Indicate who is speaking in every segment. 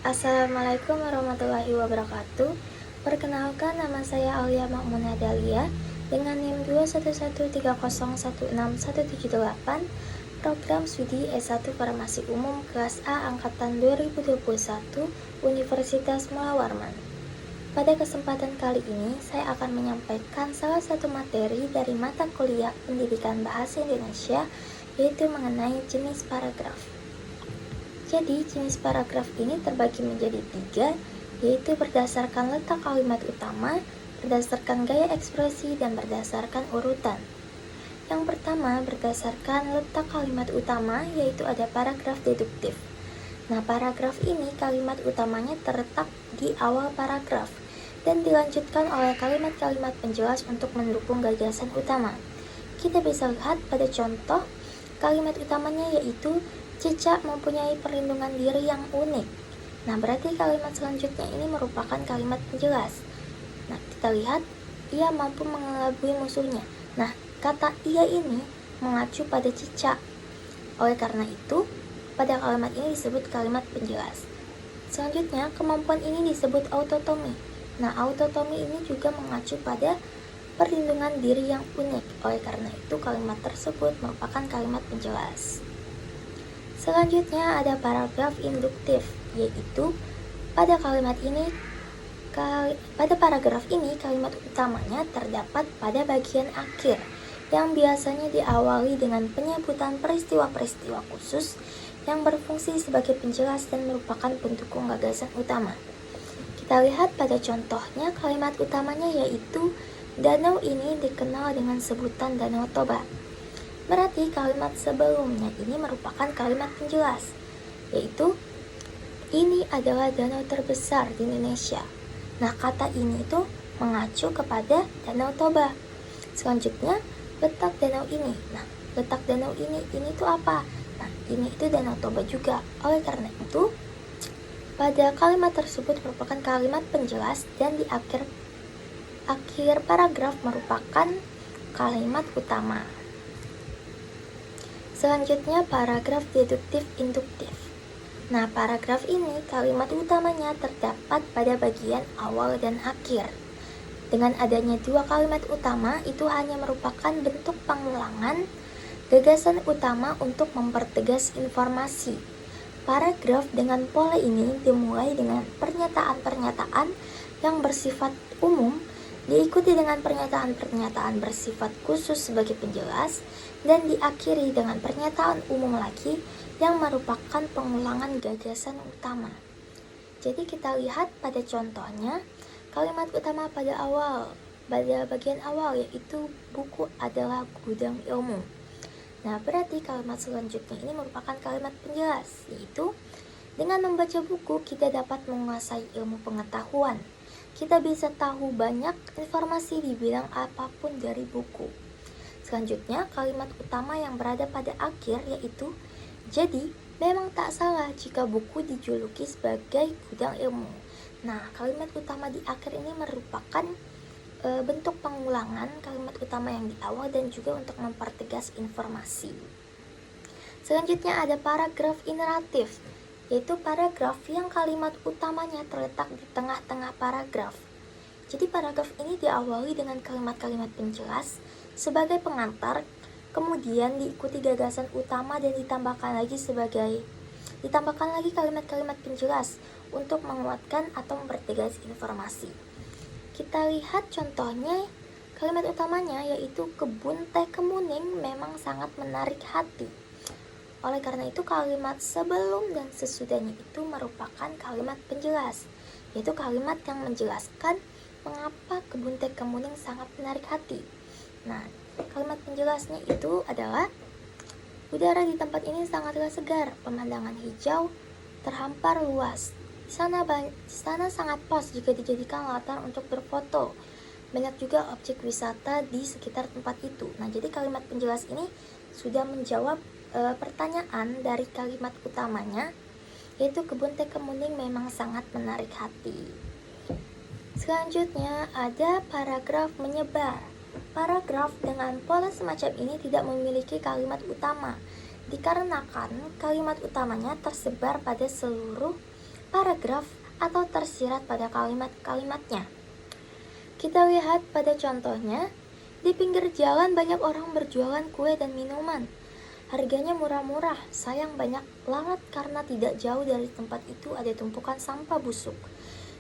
Speaker 1: Assalamualaikum warahmatullahi wabarakatuh. Perkenalkan, nama saya Aulia Makmunah Dalia dengan NIM 21130161778, program studi S1 Farmasi Umum kelas A angkatan 2021 Universitas Mula Warman. Pada kesempatan kali ini, saya akan menyampaikan salah satu materi dari mata kuliah Pendidikan Bahasa Indonesia, yaitu mengenai jenis paragraf. Jadi, jenis paragraf ini terbagi menjadi 3, yaitu berdasarkan letak kalimat utama, berdasarkan gaya ekspresi, dan berdasarkan urutan. Yang pertama, berdasarkan letak kalimat utama, yaitu ada paragraf deduktif. Nah, paragraf ini kalimat utamanya terletak di awal paragraf dan dilanjutkan oleh kalimat-kalimat penjelas untuk mendukung gagasan utama. Kita bisa lihat pada contoh kalimat utamanya yaitu cicak mempunyai perlindungan diri yang unik. Nah, berarti kalimat selanjutnya ini merupakan kalimat penjelas. Nah, kita lihat, ia mampu mengelabui musuhnya. Nah, kata ia ini mengacu pada cicak. Oleh karena itu, pada kalimat ini disebut kalimat penjelas. Selanjutnya, kemampuan ini disebut autotomi. Nah, autotomi ini juga mengacu pada perlindungan diri yang unik. Oleh karena itu, kalimat tersebut merupakan kalimat penjelas. Selanjutnya ada paragraf induktif, yaitu pada paragraf ini kalimat utamanya terdapat pada bagian akhir yang biasanya diawali dengan penyebutan peristiwa-peristiwa khusus yang berfungsi sebagai penjelas dan merupakan pendukung gagasan utama. Kita lihat pada contohnya kalimat utamanya yaitu danau ini dikenal dengan sebutan Danau Toba. Berarti kalimat sebelumnya ini merupakan kalimat penjelas, yaitu ini adalah danau terbesar di Indonesia. Nah, kata ini tuh mengacu kepada Danau Toba. Selanjutnya, letak danau ini. Nah, letak danau ini tuh apa? Nah, ini itu Danau Toba juga. Oleh karena itu, pada kalimat tersebut merupakan kalimat penjelas dan di akhir paragraf merupakan kalimat utama. Selanjutnya paragraf deduktif induktif. Nah, paragraf ini kalimat utamanya terdapat pada bagian awal dan akhir. Dengan adanya 2 kalimat utama, itu hanya merupakan bentuk pengulangan gagasan utama untuk mempertegas informasi. Paragraf dengan pola ini dimulai dengan pernyataan-pernyataan yang bersifat umum, diikuti dengan pernyataan-pernyataan bersifat khusus sebagai penjelas, dan diakhiri dengan pernyataan umum lagi yang merupakan pengulangan gagasan utama. Jadi kita lihat pada contohnya, kalimat utama pada bagian awal yaitu buku adalah gudang ilmu. Nah, berarti kalimat selanjutnya ini merupakan kalimat penjelas, yaitu dengan membaca buku kita dapat menguasai ilmu pengetahuan. Kita bisa tahu banyak informasi di bidang apapun dari buku. Selanjutnya, kalimat utama yang berada pada akhir yaitu jadi, memang tak salah jika buku dijuluki sebagai gudang ilmu. Nah, kalimat utama di akhir ini merupakan bentuk pengulangan kalimat utama yang di awal dan juga untuk mempertegas informasi. Selanjutnya ada paragraf ineratif, yaitu paragraf yang kalimat utamanya terletak di tengah-tengah paragraf. Jadi paragraf ini diawali dengan kalimat-kalimat penjelas sebagai pengantar, kemudian diikuti gagasan utama dan ditambahkan lagi kalimat-kalimat penjelas untuk menguatkan atau mempertegas informasi. Kita lihat contohnya, kalimat utamanya yaitu kebun teh kemuning memang sangat menarik hati. Oleh karena itu, kalimat sebelum dan sesudahnya itu merupakan kalimat penjelas, yaitu kalimat yang menjelaskan mengapa kebun teh kemuning sangat menarik hati. Nah, kalimat penjelasnya itu adalah udara di tempat ini sangatlah segar, pemandangan hijau terhampar luas. Di sana sangat pas jika dijadikan latar untuk berfoto. Banyak juga objek wisata di sekitar tempat itu. Nah, jadi kalimat penjelas ini sudah menjawab pertanyaan dari kalimat utamanya, yaitu kebun teh kemuning memang sangat menarik hati. Selanjutnya ada paragraf menyebar. Paragraf dengan pola semacam ini tidak memiliki kalimat utama, dikarenakan kalimat utamanya tersebar pada seluruh paragraf atau tersirat pada kalimat-kalimatnya. Kita lihat pada contohnya, di pinggir jalan banyak orang berjualan kue dan minuman. Harganya murah-murah, sayang banyak lalat karena tidak jauh dari tempat itu ada tumpukan sampah busuk.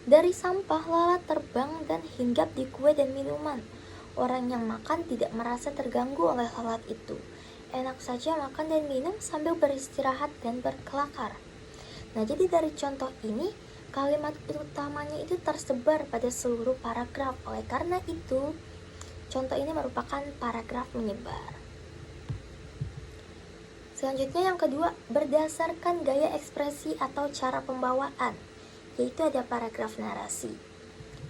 Speaker 1: Dari sampah lalat terbang dan hinggap di kue dan minuman. Orang yang makan tidak merasa terganggu oleh lalat itu. Enak saja makan dan minum sambil beristirahat dan berkelakar. Nah, jadi dari contoh ini, kalimat utamanya itu tersebar pada seluruh paragraf. Oleh karena itu, contoh ini merupakan paragraf menyebar. Selanjutnya yang kedua, berdasarkan gaya ekspresi atau cara pembawaan, yaitu ada paragraf narasi.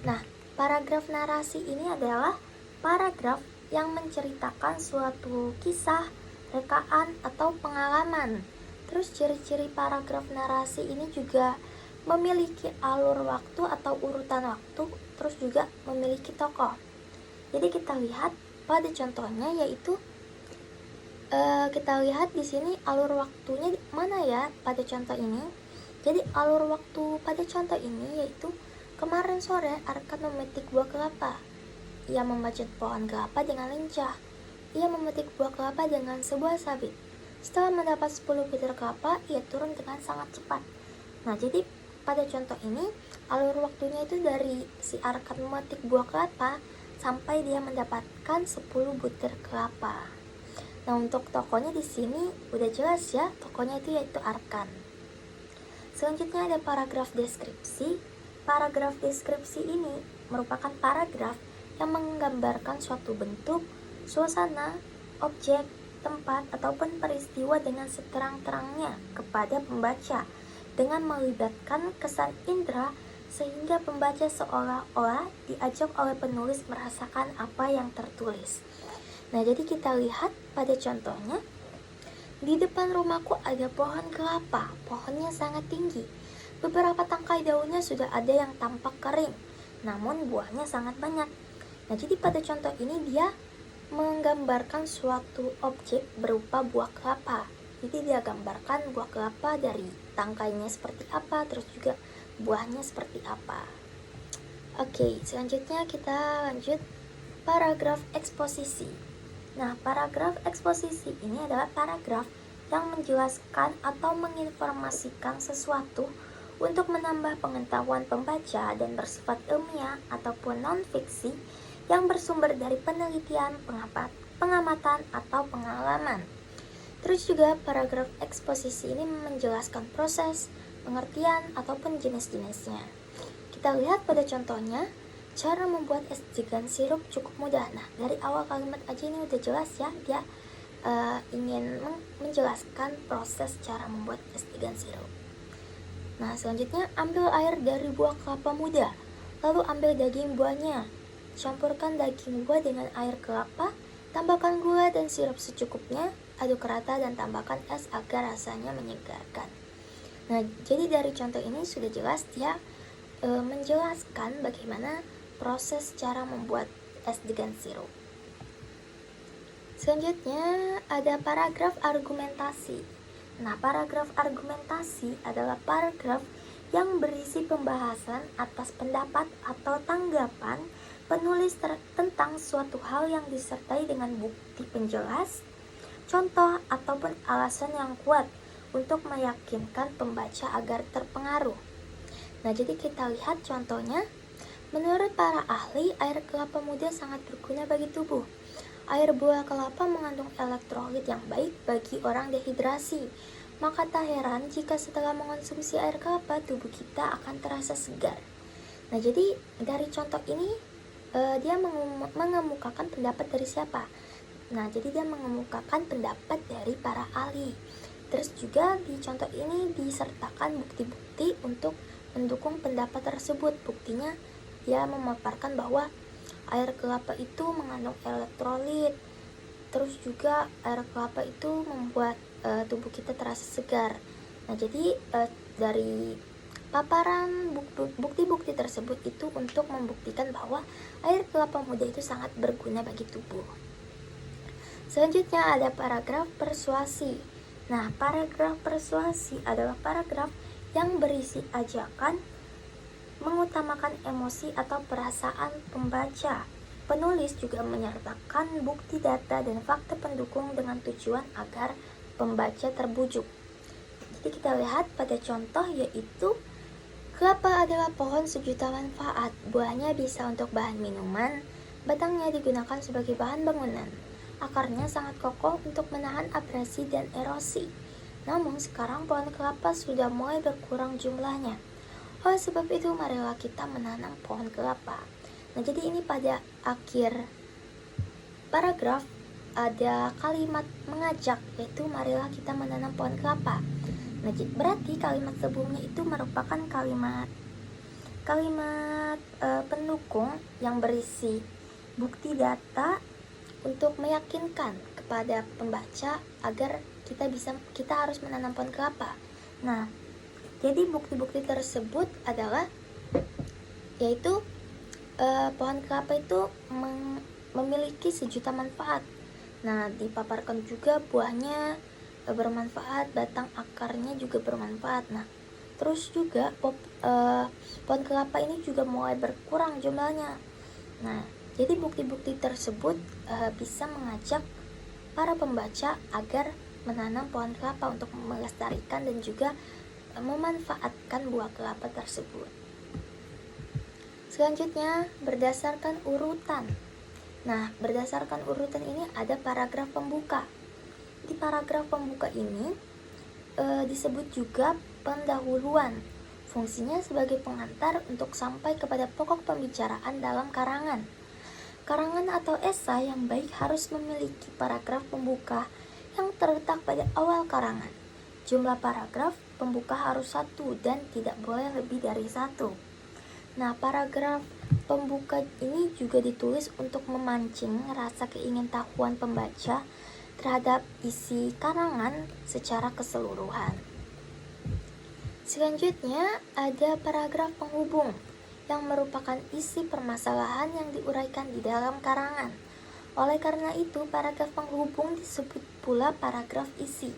Speaker 1: Nah, paragraf narasi ini adalah paragraf yang menceritakan suatu kisah, rekaan, atau pengalaman. Terus ciri-ciri paragraf narasi ini juga memiliki alur waktu atau urutan waktu, terus juga memiliki tokoh. Jadi kita lihat pada contohnya, yaitu kita lihat di sini alur waktunya mana ya pada contoh ini. Jadi alur waktu pada contoh ini yaitu kemarin sore Arkan memetik buah kelapa. Ia memanjat pohon kelapa dengan lincah. Ia memetik buah kelapa dengan sebuah sabit. Setelah mendapat 10 butir kelapa, ia turun dengan sangat cepat. Nah, jadi pada contoh ini alur waktunya itu dari si Arkan memetik buah kelapa sampai dia mendapatkan 10 butir kelapa. Nah, untuk tokohnya di sini udah jelas ya, tokohnya itu yaitu Arkan. Selanjutnya ada paragraf deskripsi. Paragraf deskripsi ini merupakan paragraf yang menggambarkan suatu bentuk, suasana, objek, tempat, ataupun peristiwa dengan seterang-terangnya kepada pembaca dengan melibatkan kesan indera sehingga pembaca seolah-olah diajak oleh penulis merasakan apa yang tertulis. Nah, jadi kita lihat pada contohnya, di depan rumahku ada pohon kelapa, pohonnya sangat tinggi. Beberapa tangkai daunnya sudah ada yang tampak kering, namun buahnya sangat banyak. Nah, jadi pada contoh ini dia menggambarkan suatu objek berupa buah kelapa. Jadi dia gambarkan buah kelapa dari tangkainya seperti apa, terus juga buahnya seperti apa. Oke, selanjutnya kita lanjut paragraf eksposisi. Nah, paragraf eksposisi ini adalah paragraf yang menjelaskan atau menginformasikan sesuatu untuk menambah pengetahuan pembaca dan bersifat ilmiah ataupun non-fiksi yang bersumber dari penelitian, pengamatan, atau pengalaman. Terus juga paragraf eksposisi ini menjelaskan proses, pengertian, ataupun jenis-jenisnya. Kita lihat pada contohnya, cara membuat es degan sirup cukup mudah. Nah, dari awal kalimat aja ini udah jelas ya, dia ingin menjelaskan proses cara membuat es degan sirup. Nah, selanjutnya ambil air dari buah kelapa muda, lalu ambil daging buahnya. Campurkan daging buah dengan air kelapa, tambahkan gula dan sirup secukupnya, aduk rata dan tambahkan es agar rasanya menyegarkan. Nah, jadi dari contoh ini sudah jelas dia menjelaskan bagaimana proses cara membuat es degan sirup. Selanjutnya ada paragraf argumentasi. Nah, paragraf argumentasi adalah paragraf yang berisi pembahasan atas pendapat atau tanggapan penulis tentang suatu hal yang disertai dengan bukti penjelas, contoh, ataupun alasan yang kuat untuk meyakinkan pembaca agar terpengaruh. Nah, jadi kita lihat contohnya. Menurut para ahli, air kelapa muda sangat berguna bagi tubuh. Air buah kelapa mengandung elektrolit yang baik bagi orang dehidrasi. Maka tak heran jika setelah mengonsumsi air kelapa, tubuh kita akan terasa segar. Nah, jadi dari contoh ini dia mengemukakan pendapat dari siapa? Nah, jadi dia mengemukakan pendapat dari para ahli. Terus juga di contoh ini disertakan bukti-bukti untuk mendukung pendapat tersebut. Buktinya dia memaparkan bahwa air kelapa itu mengandung elektrolit. Terus juga air kelapa itu membuat tubuh kita terasa segar. Nah, jadi dari paparan bukti-bukti tersebut itu untuk membuktikan bahwa air kelapa muda itu sangat berguna bagi tubuh. Selanjutnya ada paragraf persuasi. Nah, paragraf persuasi adalah paragraf yang berisi ajakan mengutamakan emosi atau perasaan pembaca. Penulis juga menyertakan bukti data dan fakta pendukung dengan tujuan agar pembaca terbujuk. Jadi kita lihat pada contoh yaitu kelapa adalah pohon sejuta manfaat. Buahnya bisa untuk bahan minuman, batangnya digunakan sebagai bahan bangunan. Akarnya sangat kokoh untuk menahan abrasi dan erosi. Namun sekarang pohon kelapa sudah mulai berkurang jumlahnya. Oleh sebab itu, marilah kita menanam pohon kelapa. Nah, jadi ini pada akhir paragraf ada kalimat mengajak, yaitu marilah kita menanam pohon kelapa. Nah, berarti kalimat sebelumnya itu merupakan kalimat pendukung yang berisi bukti data untuk meyakinkan kepada pembaca agar kita harus menanam pohon kelapa. Nah, jadi bukti-bukti tersebut adalah yaitu pohon kelapa itu memiliki sejuta manfaat. Nah, dipaparkan juga buahnya bermanfaat, batang akarnya juga bermanfaat. Nah, terus juga pohon kelapa ini juga mulai berkurang jumlahnya. Nah, jadi bukti-bukti tersebut bisa mengajak para pembaca agar menanam pohon kelapa untuk melestarikan dan juga memanfaatkan buah kelapa tersebut. Selanjutnya, berdasarkan urutan. Nah, berdasarkan urutan ini ada paragraf pembuka. Di paragraf pembuka ini disebut juga pendahuluan. Fungsinya sebagai pengantar untuk sampai kepada pokok pembicaraan dalam karangan. Karangan atau esai yang baik harus memiliki paragraf pembuka yang terletak pada awal karangan. Jumlah paragraf pembuka harus 1 dan tidak boleh lebih dari 1. Nah, paragraf pembuka ini juga ditulis untuk memancing rasa keingintahuan pembaca terhadap isi karangan secara keseluruhan. Selanjutnya ada paragraf penghubung yang merupakan isi permasalahan yang diuraikan di dalam karangan. Oleh karena itu, paragraf penghubung disebut pula paragraf isi.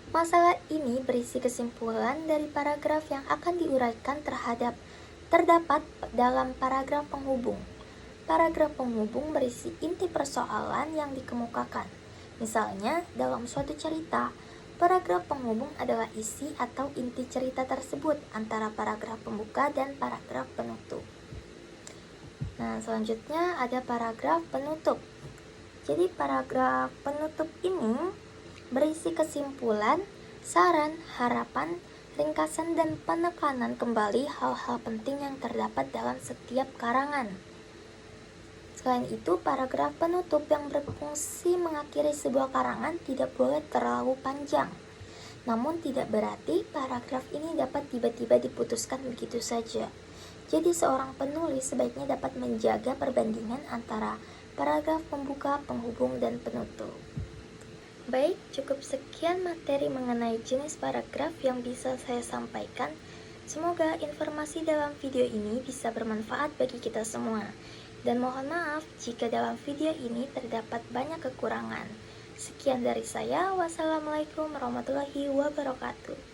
Speaker 1: Masalah ini berisi kesimpulan dari paragraf yang akan diuraikan terdapat dalam paragraf penghubung. Paragraf penghubung berisi inti persoalan yang dikemukakan. Misalnya, dalam suatu cerita, paragraf penghubung adalah isi atau inti cerita tersebut antara paragraf pembuka dan paragraf penutup. Nah, selanjutnya ada paragraf penutup. Jadi paragraf penutup ini berisi kesimpulan, saran, harapan, ringkasan, dan penekanan kembali hal-hal penting yang terdapat dalam setiap karangan. Selain itu, paragraf penutup yang berfungsi mengakhiri sebuah karangan tidak boleh terlalu panjang. Namun tidak berarti paragraf ini dapat tiba-tiba diputuskan begitu saja. Jadi seorang penulis sebaiknya dapat menjaga perbandingan antara paragraf pembuka, penghubung, dan penutup. Baik, cukup sekian materi mengenai jenis paragraf yang bisa saya sampaikan. Semoga informasi dalam video ini bisa bermanfaat bagi kita semua. Dan mohon maaf jika dalam video ini terdapat banyak kekurangan. Sekian dari saya. Wassalamualaikum warahmatullahi wabarakatuh.